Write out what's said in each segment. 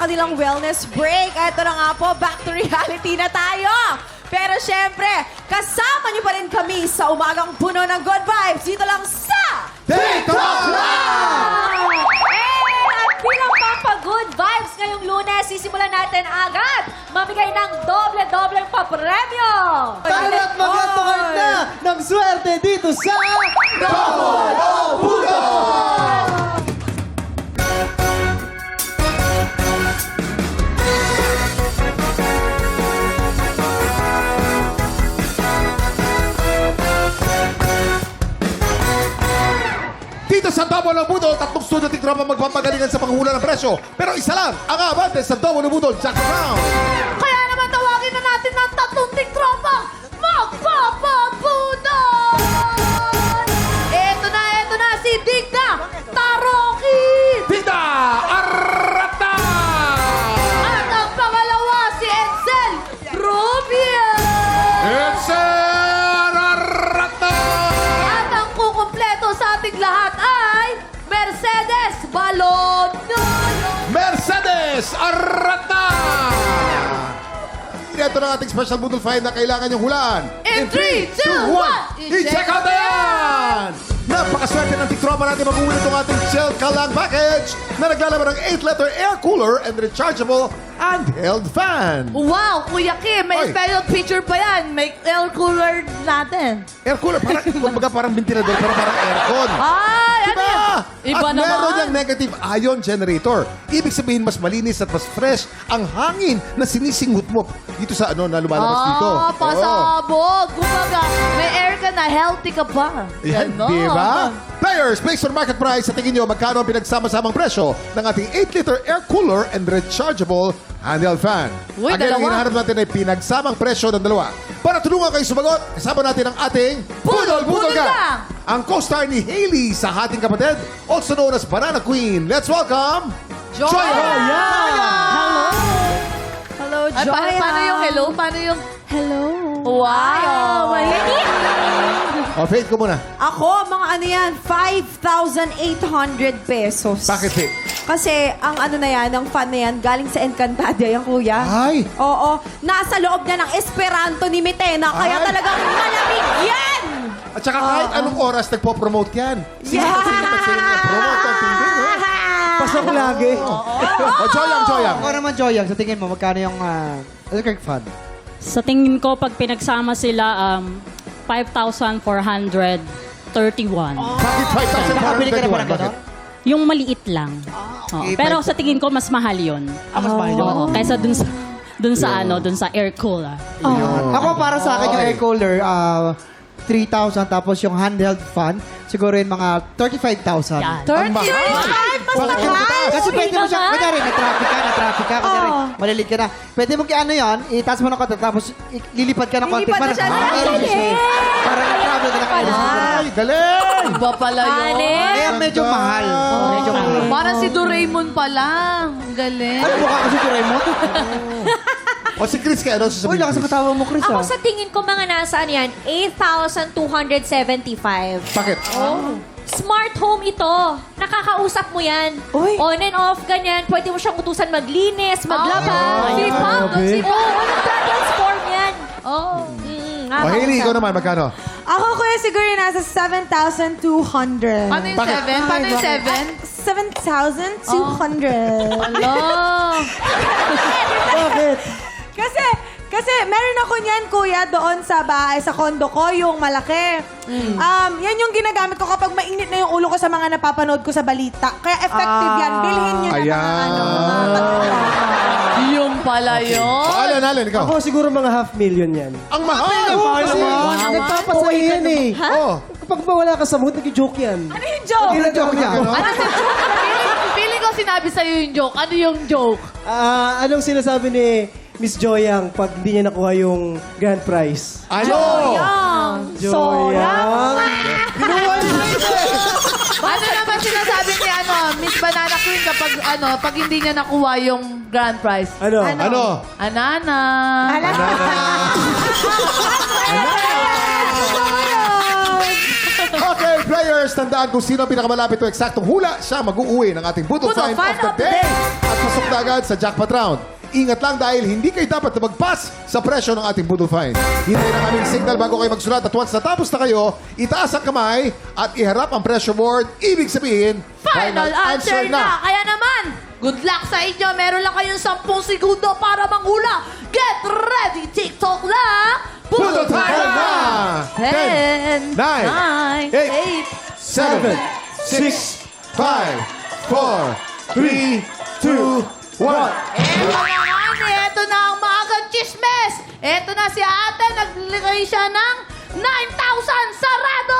kanilang wellness break. Ito na nga po, back to reality na tayo. Pero syempre, kasama niyo pa rin kami sa umagang puno ng good vibes. Dito lang sa TikTok At bilang pampa-good vibes ngayong Lunes, sisimulan natin agad mamigay ng doble-dobleng papremyo. Tara't mag-atokart na ng swerte dito sa Double o Budol! Dito sa Double o Budol, tatlong studio tiktropa magpapagalingan sa panghula ng presyo. Pero isa lang ang abante sa Double o Budol, Jack Brown. Kaya naman tawagin na natin ng tatlong tiktropa magpapabudol! Eto na si Digna Tarokid! Tita Arata! At ang pangalawa si Edsel Rubio! Edsel Arata! At ang kukumpleto sa ating lahat ay Mercedes Balon! Mercedes Arata! Ito na ang ating special Budol Find na kailangan niyong hulaan. In 3, 2, 1, I-check out na yan! Napakaswerte ng tiktropa natin mag-uwi itong ating Chill Ka Lang package na naglalaman ng 8-letter air cooler and rechargeable handheld fan. Wow, Kuya Kim, may Oy. special feature pa yan. May air cooler natin. Air cooler, parang, kumbaga parang ventilador, pero parang aircon. Ay, ano Diba? yan? Iba At naman. meron niyang negative ion generator. Ibig sabihin, mas malinis at mas fresh ang hangin na sinisinghot mo dito sa ano na lumalabas dito. Ah, Oo. pasabog. Kumbaga, may air ka na, healthy ka pa. Yan, Ganon. di ba? Players, based on market price, sa tingin nyo, magkano ang pinagsama-samang presyo ng ating 8-liter air cooler and rechargeable handheld fan? Uy, Again, ang dalawa. hinahanap natin ay pinagsamang presyo ng dalawa. Para tulungan kayo sumagot, kasama natin ang ating Budol Budol Gang! Gang! Ang co-star ni Hailey sa Hating Kapatid, also known as Banana Queen. Let's welcome... Joya! Hello, Ay, Joya. paano yung hello? Paano yung... Hello. Wow! O, Faith ko muna. Ako, mga ano yan, 5,800 pesos. Bakit, Faith? Kasi ang ano na yan, ang fan na yan, galing sa Encantadia yan, kuya. Ay! Oo, nasa loob na ng Esperanto ni Mitena, kaya Ay. talagang malamig yan! At saka kahit anong oras nagpo-promote yan. Sino nag-promote ang tindi, no? Pasok lagi. O, Joyang. Ako naman, Joyang, sa tingin mo, magkano yung electric fan? Sa tingin ko, pag pinagsama sila, 5,431. Bakit 5,000? Nakabili ka na ba ng Bakit? gano'n? Yung maliit lang. Oo. okay. Pero sa tingin ko, mas mahal yun. Mas mahal yun? Oo, kaysa dun sa air cooler. Ako, para sa akin, yung air cooler, 3,000. Tapos yung handheld fan, siguro yung mga 35,000. Yan. 35! Bakit yung mataas? Kasi Uy, pwede mo siya, naman. kunyari, na-traffic ka, kunyari, malilit ka na. Pwede mo ano yan, itaas mo ng konti, tapos lilipad ka ng konti. Lilipad na siya ng aeroplane. Para na-travel ka ng aeroplane. Ay, galing! Iba pala yun. Kaya medyo mahal. Medyo mahal. Parang si Doraemon pala. Ang galing. Ano mukha kasi si Raymond? O si Chris, kaya ano Uy, sasabihin? lakas ang katawa mo, Chris, Ako ah. sa tingin ko mga nasa ano yan, 8,275. Bakit? Smart home ito. Nakakausap mo yan. Uy. On and off, ganyan. Pwede mo siyang utusan maglinis, maglaba. Sipag. Oo, nagtatransform yan. Oh. O, Hailey, ikaw naman, magkano? Ako, kuya, siguro yung nasa 7,200. Paano yung Bakit? 7? Paano yung 7,200. Hello. Bakit? Kasi meron ako niyan, kuya, doon sa bahay, sa kondo ko, yung malaki. Yan yung ginagamit ko kapag mainit na yung ulo ko sa mga napapanood ko sa balita. Kaya effective yan. Bilhin nyo na mga Ayan. Yung pala yun. Alin, ikaw. Ako siguro mga 500,000 yan. Ang mahal! Kasi nagpapasaya yan eh. Oh, Kapag mawala ka sa mood, nag-joke yan. Ano yung joke? Hindi na joke niya. Ano si Feeling ko sinabi sa'yo yung joke. Ano yung joke? Anong sinasabi ni Miss Joyang pag hindi niya nakuha yung grand prize? ano? Joyang! Ano naman sinasabi ni Miss Banana Queen kapag pag hindi niya nakuha yung grand prize? Ano? Ano? Anana. Okay, players, tandaan kung sino ang pinakamalapit o eksaktong hula, siya mag-uuwi ng ating Budol Budol Find Find of the Day. At pasok na agad sa jackpot round. Ingat lang dahil hindi kayo dapat na mag-pass sa presyo ng ating Budol Find. Hintayin ang aming signal bago kayo magsulat at once natapos na kayo, itaas ang kamay at iharap ang pressure board. Ibig sabihin, Final answer na. Kaya naman, good luck sa inyo. Meron lang kayong 10 segundo para manghula. Get ready, TikTok lang. Budol Time na! 10, 9, 8, 7, 6, 5, 4, 3, 2, 1. Eto na nga, eto na ang maagang chismes. Eto na si ate, naglagay siya ng 9,000 sarado.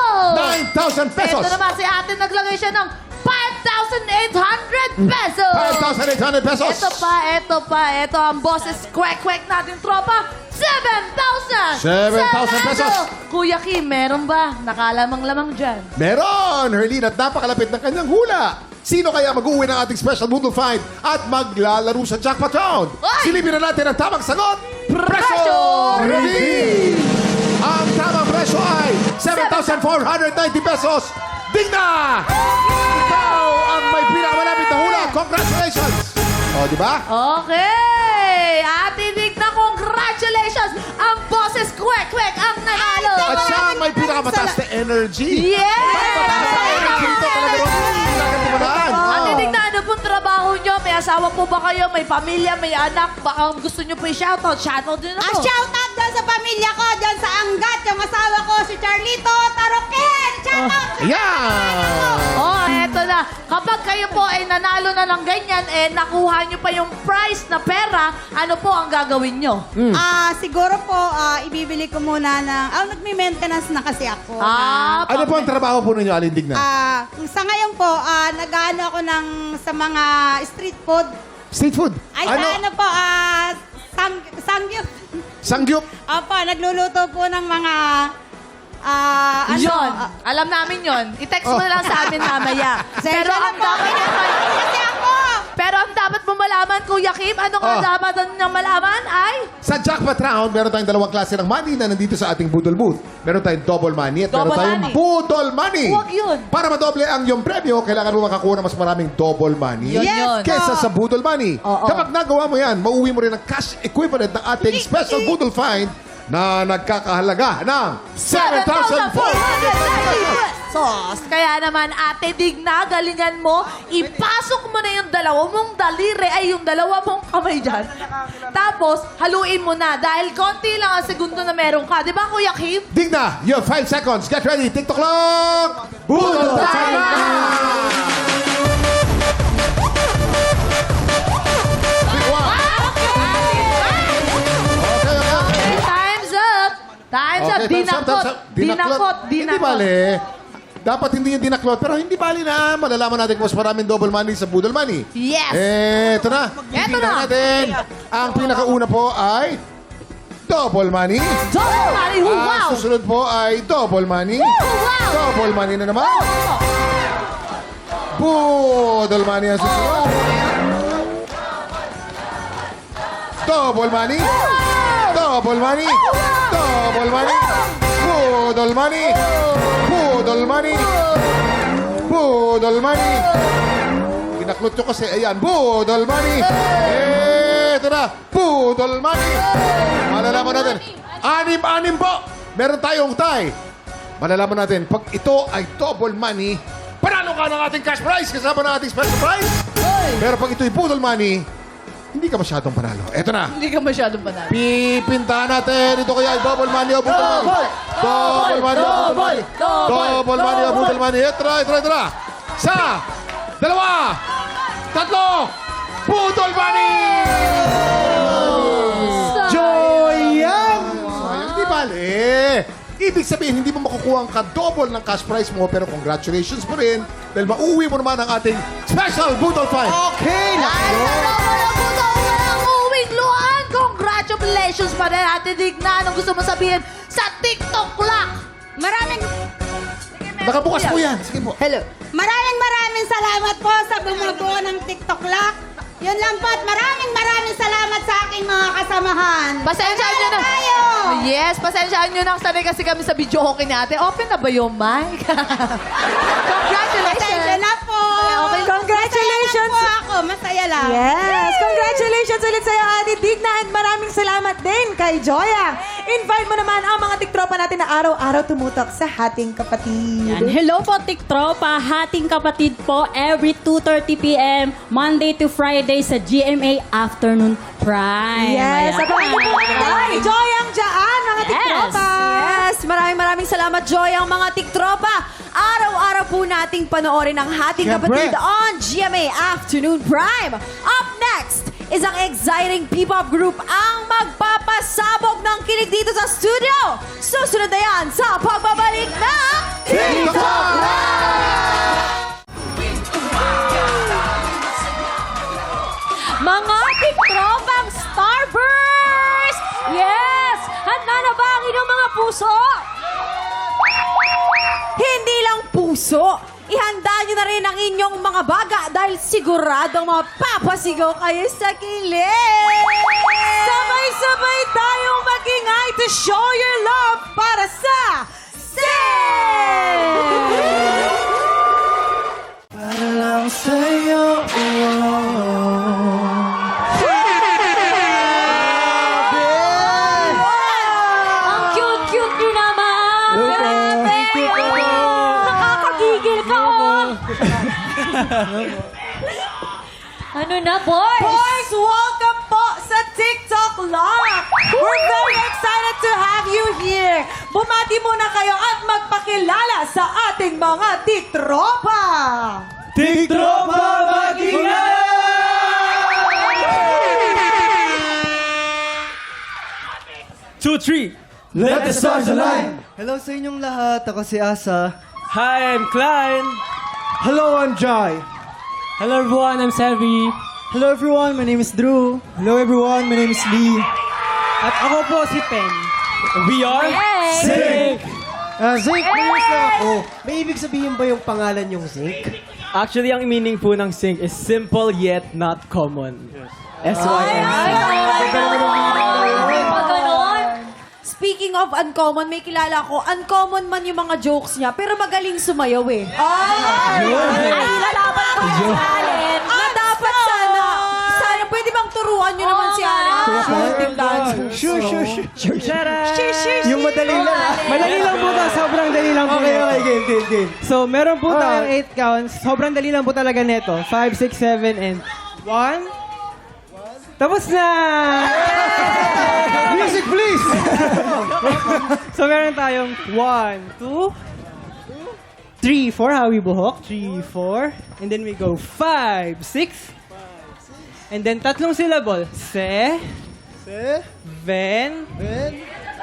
9,000 pesos! Eto naman si ate, naglagay siya ng 5,800 pesos. 5,800 pesos! Ito pa. Ito ang boses kwek-kwek natin, tropa. 7,000! 7,000 pesos. Kuya Kim, meron ba? Nakalamang-lamang dyan. Meron! Herlene, at napakalapit ng kanyang hula. Sino kaya mag-uwi ng ating special Budol Find at maglalaro sa jackpot round? Oy! Silipin na natin ang tamang sagot. Presyo reveal! Ang tamang presyo ay 7,490 pesos. Digna! Ikaw ang may pinakamalapit na hula. Congratulations! O, di ba? Okay! Ate Digna, congratulations! Ang boses kwek-kwek ang nanalo! At siya ang may pinakamataas na energy. Yes! Mataas na energy ito talaga rin. Pinakatimanaan. Ate Digna, ano pong trabaho nyo? May asawa po ba kayo? May pamilya? May anak? Baka gusto nyo po i-shoutout? Shoutout din ako. Shout out dyan sa pamilya ko, dyan sa Angat, yung asawa ko, si Charlito Taroken. Shout out! Ayan! Oh, eto na. Kapag kayo po ay nanalo na ng ganyan, nakuha nyo pa yung prize na pera, ano po ang gagawin nyo? Siguro po, ibibili ko muna ng... nagme-maintenance na kasi ako. Ano po ang trabaho po ninyo, Aling Digna? Sa ngayon po, nag-ano ako sa mga street food. Street food. Ay, ano po, sangyup. Sangyup. Opo, nagluluto po ng mga... Yun. Alam namin yon. I-text mo na lang sa amin mamaya. Pero ang dapat Kasi ako! Pero ang dapat mo malaman, Kuya Kim, ano nga dapat niyang malaman ay... Sa jackpot round, meron tayong dalawang klase ng money na nandito sa ating Budol Booth. Meron tayong double money at meron Double tayong money. Budol money. Huwag yun. Para madoble ang iyong premyo, kailangan mo makakuha ng mas maraming double money Yun, yun. kesa sa Budol money. Oo. Kapag nagawa mo yan, mauwi mo rin ang cash equivalent ng ating special Budol Find na nagkakahalaga ng 7,400 pesos. Kaya naman, Ate Digna, galingan mo, ipasok mo na yung dalawa mong daliri, ay yung dalawa mong kamay dyan. Tapos, haluin mo na. Dahil konti lang ang segundo na meron ka. Di ba, Kuya Kim? Digna, you have 5 seconds. Get ready. TikTok clock. Budol time na! Big one. Okay, okay. Time's up! Time's up! Okay, time's up. Dinakot! Hindi bale. Dapat hindi yung dinaklot, pero hindi bali na. Malalaman natin kung mas maraming double money sa Budol money. Yes! Ito na. Eto Tingnan na. natin. Ang pinakauna po ay double money. Double money! Ang Wow! susunod po ay double money. Wow! Double money na naman. Budol money ang susunod. Double money. Double money. Double money. Budol money. Budol money. Budol money. Kinaklot nyo kasi. Ayan. Budol money. Ito na. Budol money. Malalaman natin. Anim po. Meron tayong tie. Malalaman natin. Pag ito ay double money, panalo ka ng ating cash prize kasama ng ating special prize. Pero pag ito'y budol money, hindi ka masyadong panalo. Ito na. Hindi ka masyadong panalo. Pipintahan natin. Ito kaya ay double money o budol money. Double money o budol money. Double money o budol money. Ito na. Sa, dalawa, tatlo, budol money! Joyang! Hindi bale. Ibig sabihin, hindi mo makukuha ang ka-double ng cash prize mo, pero congratulations mo rin dahil mauwi mo naman ang ating special Budol Find. Okay, let's go! Congratulations pa rin, Ate Digna. Anong gusto mo sabihin sa TikTok clock? Nakabukas po yan. Sige po. Hello. Maraming salamat po sa bumubuo ng TikTok Lock. Yun lang po at maraming salamat sa aking mga kasamahan. Pasensyahan nyo na. Tayo! Yes, pasensyahan nyo na. Sanay kasi kami sa video okay ni ate. Open na ba yung mic? Congratulations. Pasensya na po. Okay, Congratulations Congratulations! ako, masaya lang. Yes! Congratulations ulit sa'yo, Ate Digna, at maraming salamat din kay Joya. Invite mo naman ang mga tiktropa natin na araw-araw tumutok sa Hating Kapatid. Yan. Hello po, tiktropa. Hating kapatid po every 2:30 p.m. Monday to Friday sa GMA Afternoon Prime. Yes! Ayan. Abangan niyo po kami kay Joyang Jaan, mga tiktropa. Yes, maraming salamat, Joy, ang mga tiktropa. Araw-araw po nating panoorin ang Hating Siyempre. Kapatid on GMA Afternoon Prime. Up next is ang exciting P-pop group ang magpapasabog ng kilig dito sa studio. Susunod na yan sa pagbabalik ng TikTok mga tiktropang Starburst! Yes! Handa na ba ang inyong mga puso? Hindi lang puso, ihanda nyo na rin ang inyong mga baga dahil siguradong mapapasigaw kayo sa kilig! Sabay-sabay tayong mag-ingay to show your love para sa Sing! Para lang sa'yo, Ang cute-cute nyo naman! Grabe! Nakakagigil ka, oh! Ano na, boys? Boys, welcome po sa TikTok Lock! We're very excited to have you here! Bumati muna kayo at magpakilala sa ating mga tiktropa! TikTropa mag-ingay! Two, three. Let the stars align. Hello sa inyong lahat. Ako si Asa. Hi, I'm Klein. Hello, I'm Jai. Hello everyone, I'm Sevi. Hello everyone, my name is Drew. Hello everyone, my name is Lee. At ako po si Pen. We are Sync. Zink, curious lang ako. May ibig sabihin ba yung pangalan yung Zink? Actually, ang meaning po ng sync is simple yet not common. S-Y-N. Pag ganon. Speaking of uncommon, may kilala ko, uncommon man yung mga jokes niya, pero magaling sumayaw eh. Ay, lalaban ko yung Allen. Na dapat sana, pwede bang turuan nyo naman si Allen? Shooting dance. Sure. Yung madali lang. Madali lang po to. Sobrang dali lang po. Okay, game. So, meron po tayong 8 counts. Sobrang dali lang po talaga neto. 5, 6, 7, and 1. Tapos na! Music, please! So, meron tayong 1, 2, 3, 4. Hawi buhok. 3, 4. And then we go 5, 6. And then tatlong syllable. Se. Ven.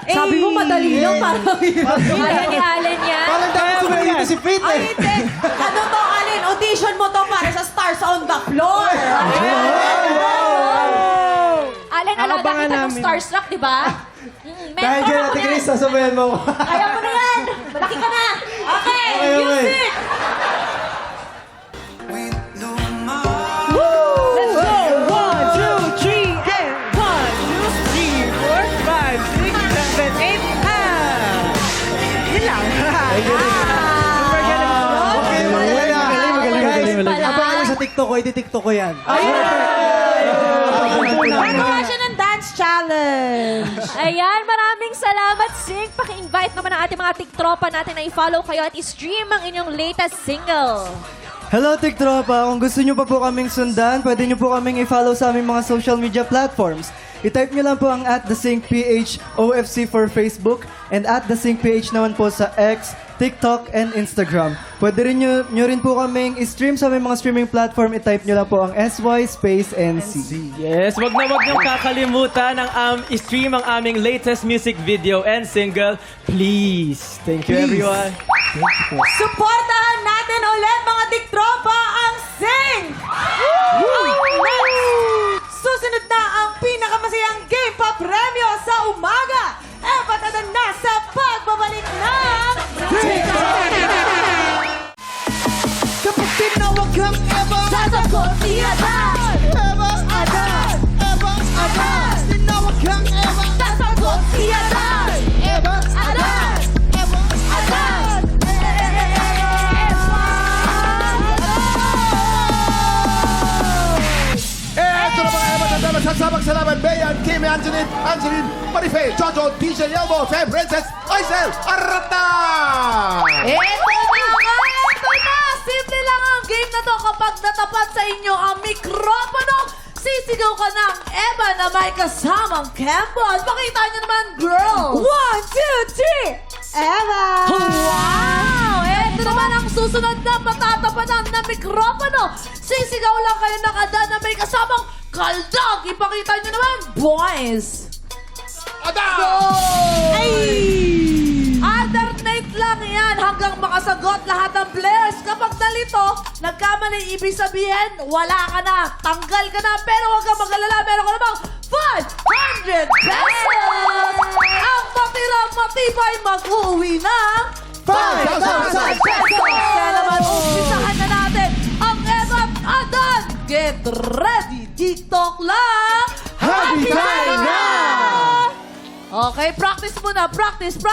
Sabi mo madali lang, parang kaya ni Allen yan. Parang dapat sumayin si Pete Ay, eh. hindi. Ano to, Alin? Audition mo to para sa Stars on the Floor. Allen, alala Nakabangan kita ng namin. Starstruck, di ba? Dahil dyan, Ate Chris, sasabayan mo. Kaya mo na yan! Malaki ka na! Okay, Okay. music! Let's go! 1, 2, 3, and 1, 2, 3, 4, 5, 6, 7, 8, Yun lang. Super galing. Guys, abangan nyo sa TikTok ko, iti-TikTok ko yan. Magawa siya ng dance challenge. Ayan, maraming salamat, Sing. Paki-invite naman ang ating mga tiktropa natin na i-follow kayo at i-stream ang inyong latest single. Hello, TikTropa. Kung gusto nyo pa po kaming sundan, pwede nyo po kaming i-follow sa aming mga social media platforms. I-type nyo lang po ang @thesyncphofc for Facebook and @thesyncph naman po sa X, TikTok, and Instagram. Pwede rin nyo rin po kaming i-stream sa aming mga streaming platform. I-type nyo lang po ang SY space NC. Yes, wag niyong kakalimutan ang i-stream ang aming latest music video and single. Please. Thank you, Please. everyone. Suportahan natin ulit mga tiktropa ang Sing! Susunod na ang pinakamasayang game pa premyo sa umaga. Patatan na sa pagbabalik ng Kapag tinawag kang Eva, Sasagot niya agad! Eva, tinawag kang Eva, Sasagot niya agad! Eva, Agad! Agad! Masasabak sa laban, Bayan, Kim, Angeline, Marife, Jojo, DJ Elmo, Fem, Princess, Aisel, Arata! Ito na! Simple lang ang game na to. Kapag natapat sa inyo ang mikropono, sisigaw ka ng Eva na may kasamang Campbell. Pakita nyo naman, girls! 1, 2, 3! Eva! Wow! Ito naman ang susunod na patatapanan na mikropono. Sisigaw lang kayo nakada na may kasamang kaldag. Ipakita nyo naman, boys! Ada! Alternate lang yan hanggang makasagot lahat ng players. Kapag nalito, nagkamali, ibig sabihin, wala ka na, tanggal ka na. Pero huwag kang mag-alala, meron ka namang 500 pesos! Ang matirang matibay mag-uwi ng 5,000 pesos! Kaya naman, umpisahan na natin ang Eva at Adan. Get ready, TikTok lang! Happy time na! Okay, practice muna. Practice. 1,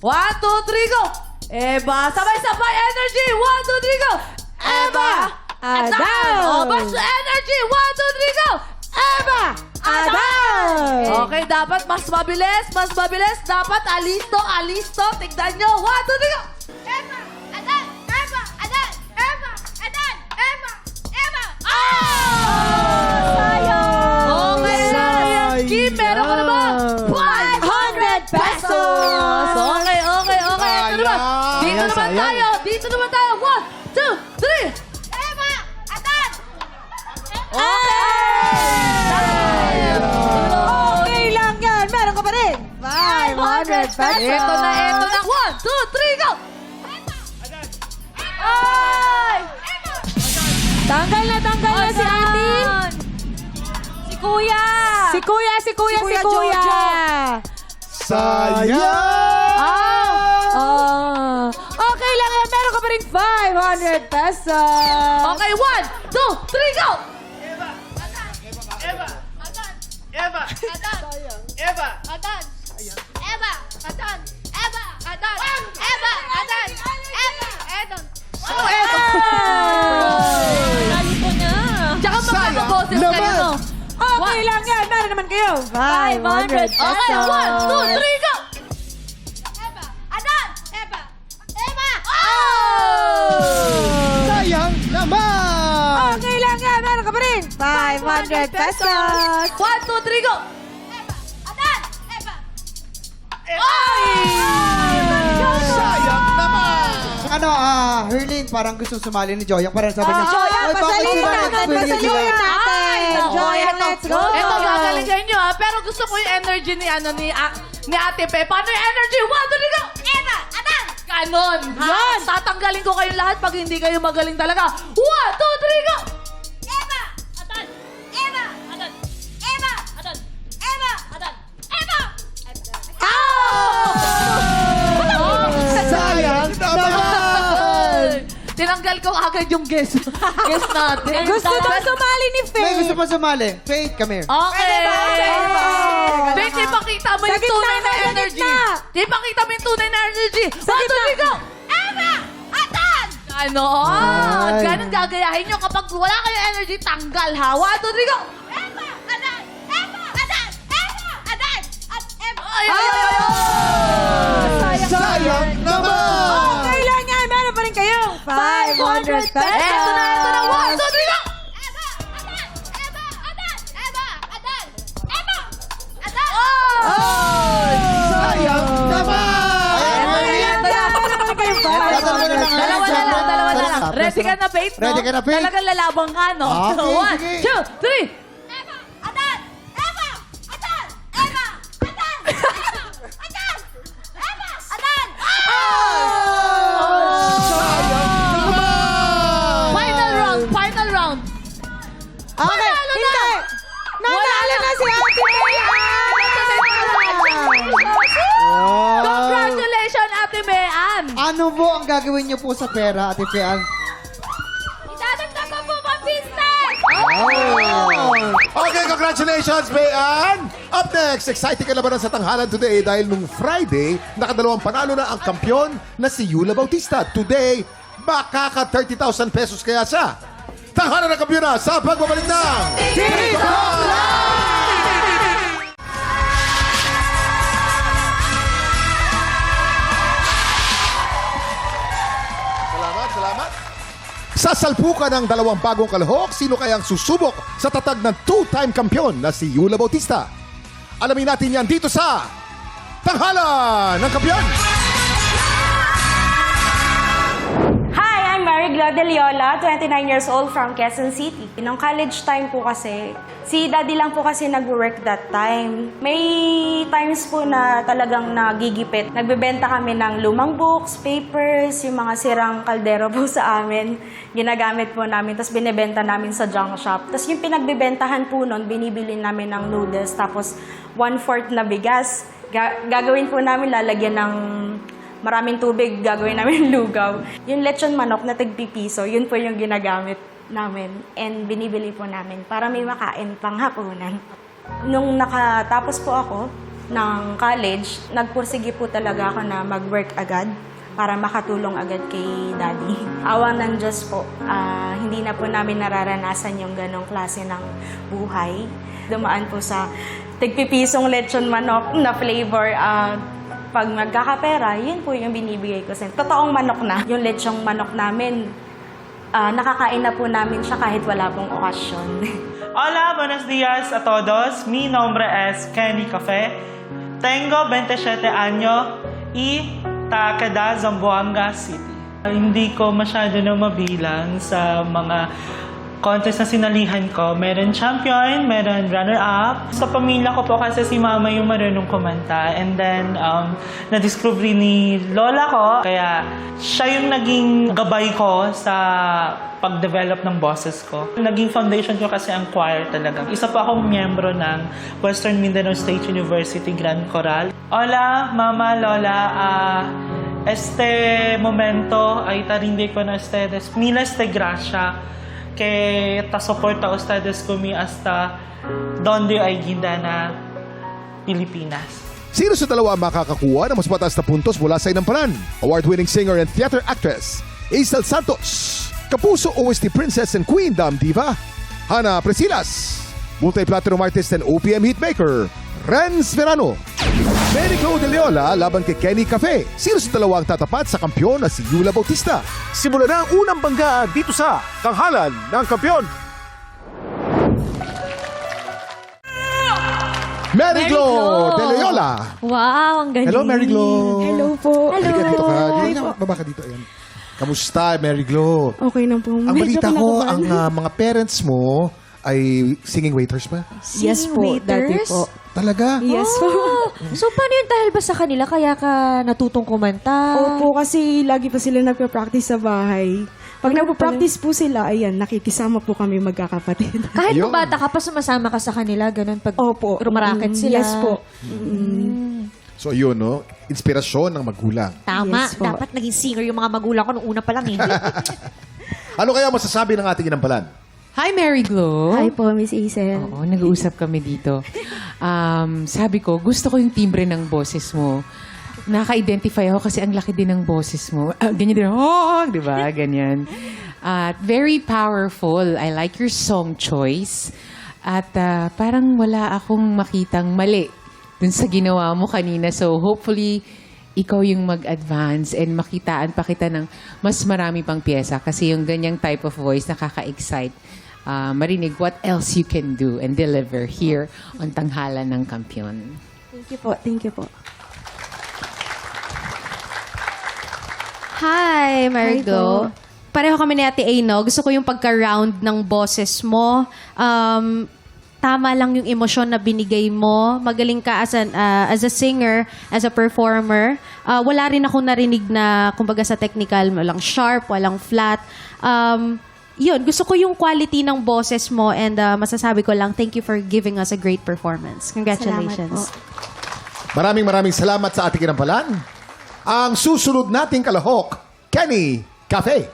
2, 3, go! Eva, sabay-sabay energy. 1, 2, 3, go! Eva! Adan! O, basta energy. 1, 2, 3, go! Eva! Adan! Okay, dapat mas mabilis. Dapat alisto. Tignan nyo. 1, 2, 3, go! Eva! Adan! Eva! Adan! Eva! Adan! Eva! Eva! Okay, Kim, meron ka naman 500 pesos! Okay. Dito naman tayo. 1, 2, 3! Eva! Adan! Okay lang yan. Meron ka pa rin. 500 pesos. Ito na. 1, 2, 3, go! Ay! Tanggal na si ate. Si Kuya! Si Kuya. Sayang! Okay lang yan. Meron ka pa rin 500 pesos. Okay, 1, 2, 3, go! Adan! Eva! Adan! Eva! Adan! Eva! Adan! Eva! Adan! Eva! Adan! Tsaka magkakaboses kayo, no? Okay lang yan. Meron naman kayo. 500 pesos. Okay, 1, 2, 3, go! Eva! Adan! Eva! Eva! Sayang naman! Okay lang yan. Meron ka pa rin 500 pesos. 1, 2, 3, go! Eva! Adan! Eva! Sayang naman! Herlin, parang gusto sumali ni Joyang. Parang sabi niya, Joyang, "Ay, bakit pasalin sila natin. nag-experience Pasalin sila?" natin. Joyang, let's go. Ito, gagalingan nyo, ha? Pero gusto ko yung energy ni Ate Pe. Paano yung energy? 1, 2, 3, go! Eva! Adan! Ganon, ha? Tatanggalin ko kayong lahat pag hindi kayo magaling talaga. 1, 2, 3, go! Eva! Adan! Eva! Adan! Eva! Adan! Eva! Adan! Eva! Sayang naman! Tinanggal ko agad yung guess. Guess natin. Gusto daw sumali ni May Faye. gusto pa sumali. Faith, come here. Okay. Faye. Faith, ipakita mo Sa yung gitna, tunay na sa energy. gitna. Ipakita mo yung tunay na energy. Sa 1, 2, 3, go! Eva! Adan! Ganon. Ay. Ganon gagayahin nyo. Kapag wala kayong energy, tanggal ha. 1, 2, 3, go! Eva! Adan! Eva! Adan! Eva! Adan! At Eva! Ay, ay, ay, ay, ay. Sayang naman! Okay lang yan. Meron pa rin kayo 500 pesos. Eto na. 1, 2, 3, go! Eva! Adan! Eva! Adan! Eva! Adan! Eva! Adan! Sayang naman! Dalawa na lang. Ready ka na, Faith, no? Ready ka na, Faith? Talagang lalabang ka, no? Okay, 1, sige. 2, 3. Eva! Adan! Eva! Adan! Eva! Adan! Eva! Adan! Eva! Adan! Final round. Okay, hindi. Nanalo na si Ate Congratulations, Ate Mean. Ano po ang gagawin niyo po sa pera, Ate Fian? Idadagdag ko po pang business! Okay, congratulations, Bayan! Up next, exciting ka labanan sa tanghalan today dahil nung Friday, nakadalawang panalo na ang kampyon na si Yula Bautista. Today, makaka 30,000 pesos kaya siya. Tanghalan ng kampyon na sa pagbabalik ng TikTok Live! Sasalpukan ng dalawang bagong kalahok, sino kayang susubok sa tatag ng two-time kampiyon na si Yula Bautista? Alamin natin yan dito sa Tanghalan ng Kampiyon! Hi, I'm Mary Glo De Leola, 29 years old from Quezon City. Nung college time po kasi, si daddy lang po kasi nag-work that time. May times po na talagang nagigipit. Nagbebenta kami ng lumang books, papers, yung mga sirang kaldero po sa amin. Ginagamit po namin, tapos binibenta namin sa junk shop. Tapos yung pinagbibentahan po nun, binibili namin ng noodles, tapos 1/4 na bigas. Gagawin po namin, lalagyan ng maraming tubig, gagawin namin lugaw. Yung lechon manok na tig-pipiso, yun po yung ginagamit namin and binibili po namin para may makain pang hapunan. Nung nakatapos po ako ng college, nagpursige po talaga ako na mag-work agad para makatulong agad kay daddy. Awa ng Diyos po, hindi na po namin nararanasan yung ganong klase ng buhay. Dumaan po sa tig-pipisong lechon manok na flavor. Pag magkakapera, yun po yung binibigay ko sa totoong manok na. Yung lechong manok namin, nakakain na po namin siya kahit wala pong okasyon. Hola, buenos días a todos. Mi nombre es Kenny Cafe. Tengo 27 años y taga de Zamboanga City. Hindi ko masyado na mabilang sa mga contest na sinalihan ko. Meron champion, meron runner-up. Sa pamilya ko po kasi si mama yung marunong kumanta. And then, na-discover ni lola ko. Kaya siya yung naging gabay ko sa pag-develop ng boses ko. Naging foundation ko kasi ang choir talaga. Isa pa akong miyembro ng Western Mindanao State University Grand Choral. Hola, mama, lola. Este momento ay tarinde ko na ustedes. Miles de gracia que ta soporta ustedes kami hasta donde ay ginda na Pilipinas. Sino sa dalawa ang makakakuha ng mas mataas na puntos mula sa inampanan? Award-winning singer and theater actress, Isel Santos. Kapuso OST Princess and Queen Dam Diva, Hana Presilas. Multi-platinum artist and OPM hitmaker, Renz Verano. Mary Glo De Leola laban kay Kenny Cafe. Sino sa dalawa ang tatapat sa kampiyon na si Yula Bautista? Simula na ang unang banggaan dito sa Tanghalan ng Kampiyon. Mary Glo De Leola. Wow, ang galing. Hello, Mary Glo. Hello po. Halika dito ka. Baba ka dito. Ayan. Kamusta, Mary Glo? Okay na po. Ang balita ko, ang mga parents mo ay singing waiters ba? Yes po, dati po. Talaga? Yes po. So, paano yun dahil ba sa kanila kaya ka natutong kumanta? Opo, kasi lagi pa sila nagpa-practice sa bahay. Pag nagpa-practice po sila, ayan, nakikisama po kami magkakapatid. Kahit Ayun. kung bata ka pa, sumasama ka sa kanila, ganun, pag Opo. rumaraket sila. Yes po. So yun, no? Inspirasyon ng magulang. Tama, Yes po. dapat naging singer yung mga magulang ko nung una pa lang eh. Ano kaya masasabi ng ating inampalan? Hi, Mary Glo. Hi po, Miss Isel. Oo, nag-uusap kami dito. Sabi ko, gusto ko yung timbre ng boses mo. Naka-identify ako kasi ang laki din ng boses mo. Ganyan din, di ba? Ganyan. At very powerful. I like your song choice. At parang wala akong makitang mali dun sa ginawa mo kanina. So hopefully, ikaw yung mag-advance and makitaan pa kita ng mas marami pang pyesa kasi yung ganyang type of voice nakaka-excite. Marinig what else you can do and deliver here on Tanghalan ng Kampiyon. Thank you po. Thank you po. Hi, Mary Glo. Pareho kami ni Ate A, no? Gusto ko yung pagka-round ng boses mo. Tama lang yung emosyon na binigay mo. Magaling ka as a singer, as a performer. Wala rin ako narinig na, kumbaga sa technical, walang sharp, walang flat. Yun, gusto ko yung quality ng boses mo and masasabi ko lang, thank you for giving us a great performance. Congratulations. Maraming salamat sa ating inampalan. Ang susunod nating kalahok, Kenny Cafe.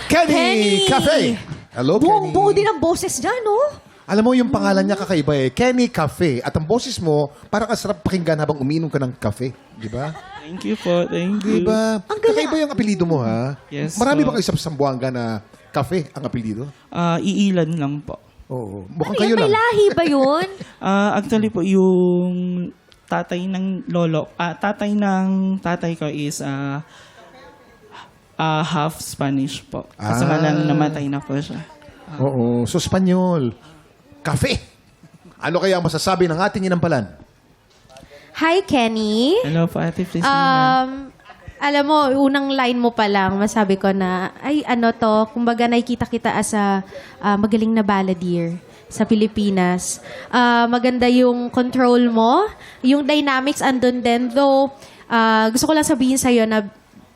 Kenny Cafe. Hello, Kenny. Buong-buo din ang boses dyan, no? Alam mo, yung pangalan niya kakaiba eh. Kenny Cafe. At ang boses mo, parang asarap pakinggan habang umiinom ka ng kafe. Di ba? Thank you po, thank you. Di ba? Kakaiba yung apelido mo, ha? Yes, Marami po. ba kayo sa Sambuanga na cafe ang apelido? Iilan lang po. Oo. Mukhang Ano kayo yun, may lang. lahi ba yun? Actually po, yung tatay ng lolo, tatay ng tatay ko is half Spanish po. Kasi namatay na po siya. Oo. So, Espanyol. Kafe. Ano kaya ang masasabi ng ating inampalan? Hi, Kenny. Hello po, Ate Priscilla. Alam mo, unang line mo pa lang, masabi ko na, ay ano to, kumbaga nakikita kita as a magaling na balladeer sa Pilipinas. Maganda yung control mo, yung dynamics andun din. Though, gusto ko lang sabihin sa'yo na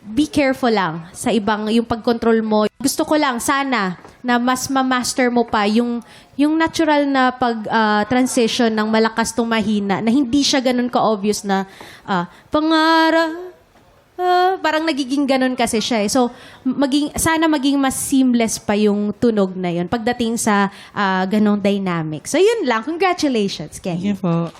be careful lang sa ibang, yung pag-control mo. Gusto ko lang, sana, na mas ma-master mo pa yung natural na pag-transition ng malakas to mahina, na hindi siya ganun ka-obvious na parang nagiging ganun kasi siya eh. So, sana maging mas seamless pa yung tunog na yun pagdating sa ganong dynamic. So, yun lang. Congratulations, Kenny. Thank you po.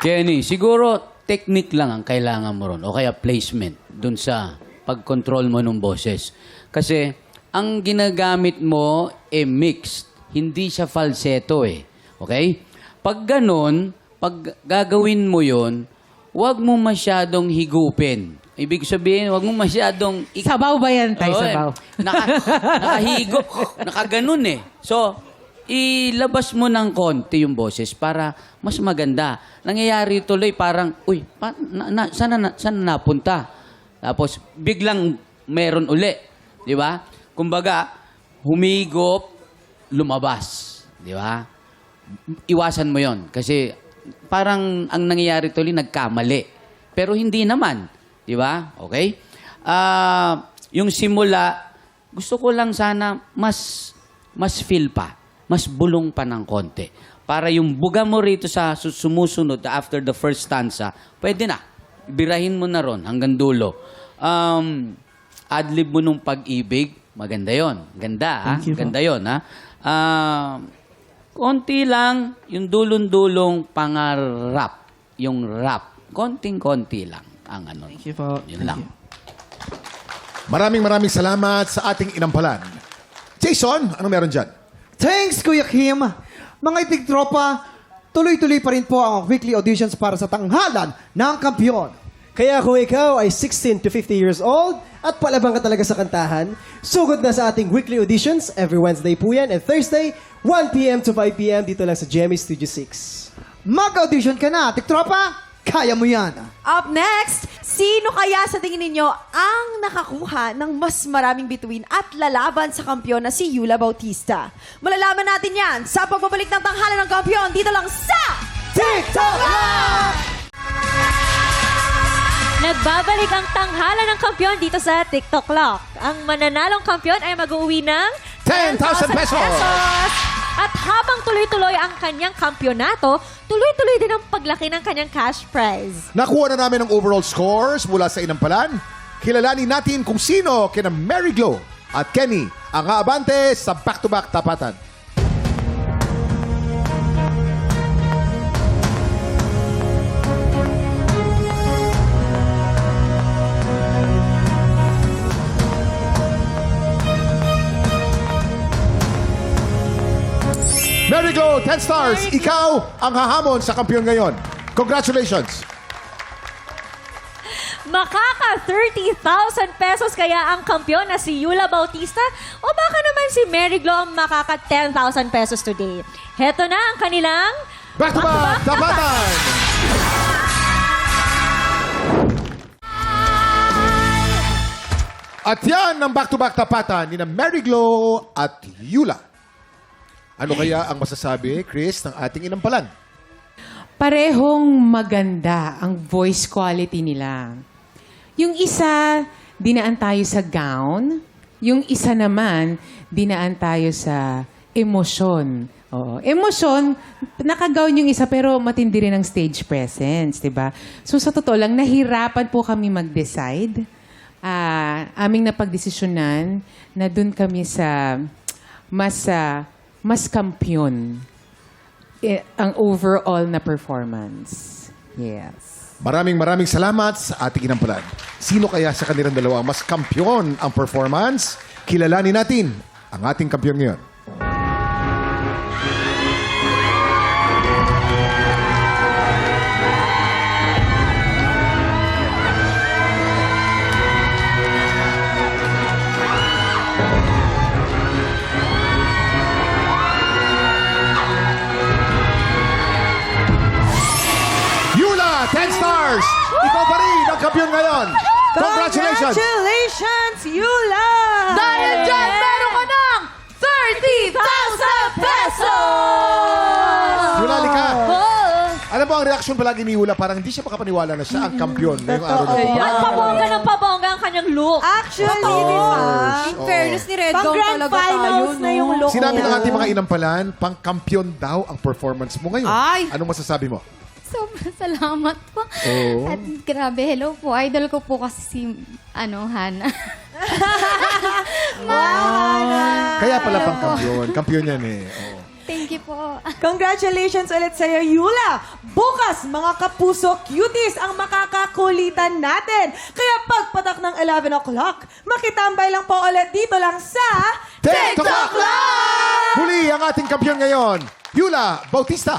Kenny, siguro technique lang ang kailangan mo ron o kaya placement dun sa pag-control mo ng boses. Kasi ang ginagamit mo mixed. Hindi siya falsetto eh. Okay? Pag ganun, pag gagawin mo yon, huwag mo masyadong higupin. Ibig sabihin, huwag mo masyadong... Sabaw ba yan, Tay? Sabaw. Nakahigop. Nakaganon eh. So, ilabas mo ng konti yung boses para mas maganda. Nangyayari tuloy parang, uy, saan napunta? Tapos, biglang meron uli. Di ba? Kumbaga, humigop, lumabas. Di ba? Iwasan mo yon kasi parang ang nangyayari tuloy, nagkamali. Pero hindi naman. Di ba? Okay? Yung simula, gusto ko lang sana mas feel pa. Mas bulong pa ng konti. Para yung buga mo rito sa sumusunod after the first stanza, pwede na. Birahin mo na ron hanggang dulo. Adlib mo nung pag-ibig, maganda yon. Ganda, ha? Ganda yon, ha? Konti lang, yung dulong-dulong pangarap. Yung rap. Konting-konti lang ang ano. Thank you po. Yun lang. Maraming salamat sa ating inampalan. Jason, ano meron dyan? Thanks, Kuya Kim! Mga itig tropa, tuloy-tuloy pa rin po ang weekly auditions para sa tanghalan ng kampiyon. Kaya kung ikaw ay 16 to 50 years old at palabang ka talaga sa kantahan, sugod na sa ating weekly auditions every Wednesday po yan and Thursday, 1 p.m. to 5 p.m. dito lang sa GMA Studio 6. Mag-audition ka na, itig tropa! Kaya mo yan! Up next, sino kaya sa tingin ninyo ang nakakuha ng mas maraming bituin at lalaban sa kampiyon na si Yula Bautista? Malalaman natin yan sa pagbabalik ng tanghalan ng kampiyon dito lang sa TikTok Live! Nagbabalik ang tanghalan ng kampiyon dito sa TikTok Lock. Ang mananalong kampiyon ay mag-uwi ng 10,000 pesos! At habang tuloy-tuloy ang kanyang kampyonato, tuloy-tuloy din ang paglaki ng kanyang cash prize. Nakuha na namin ang overall scores mula sa inampalan. Kilalanin natin kung sino kina Mary Glo at Kenny ang aabante sa back-to-back tapatan. Mary Glo, 10 stars. Ikaw ang hahamon sa kampiyon ngayon. Congratulations. Makaka 30,000 pesos kaya ang kampiyon na si Yula Bautista o baka naman si Mary Glo ang makaka 10,000 pesos today. Heto na ang kanilang Back-to-back tapatan! At yan ang back-to-back tapatan ni Mary Glo at Yula. Ano kaya ang masasabi, Chris, ng ating inampalan? Parehong maganda ang voice quality nila. Yung isa, dinaan tayo sa gown. Yung isa naman, dinaan tayo sa emosyon. Oo. Emosyon, naka-gown yung isa pero matindi rin ang stage presence, di ba? So sa totoo lang, nahirapan po kami mag-decide. Aming napagdesisyonan na dun kami sa mas kampiyon ang overall na performance. Yes. Maraming salamat sa ating inampalan. Sino kaya sa kanilang dalawa mas kampiyon ang performance? Kilalanin natin ang ating kampiyon ngayon. kampiyon ngayon. Congratulations! Congratulations, Yula! Dahil dyan, meron ka ng 30,000 pesos! Yula, lika. Alam mo, ang reaksyon palagi ni Yula, parang hindi siya makapaniwala na siya ang kampiyon ngayong araw na ito. At pabongga ng pabongga ang kanyang look. Actually, di ba? In fairness ni Red Pang Dawn grand talaga tayo, finals na yung look. Sinabi ng ating mga inampalan, pang kampiyon daw ang performance mo ngayon. Ay! Anong masasabi mo? Sobrang salamat po. Oo. At grabe, hello po. Idol ko po kasi si, Hana. Kaya pala pang kampiyon. Kampiyon yan eh. Oo. Thank you po. Congratulations ulit sa'yo, Yula! Bukas, mga kapuso cuties ang makakakulitan natin. Kaya pagpatak ng 11 o'clock, makitambay lang po ulit dito lang sa TikTok Live! Muli ang ating kampiyon ngayon, Yula Bautista.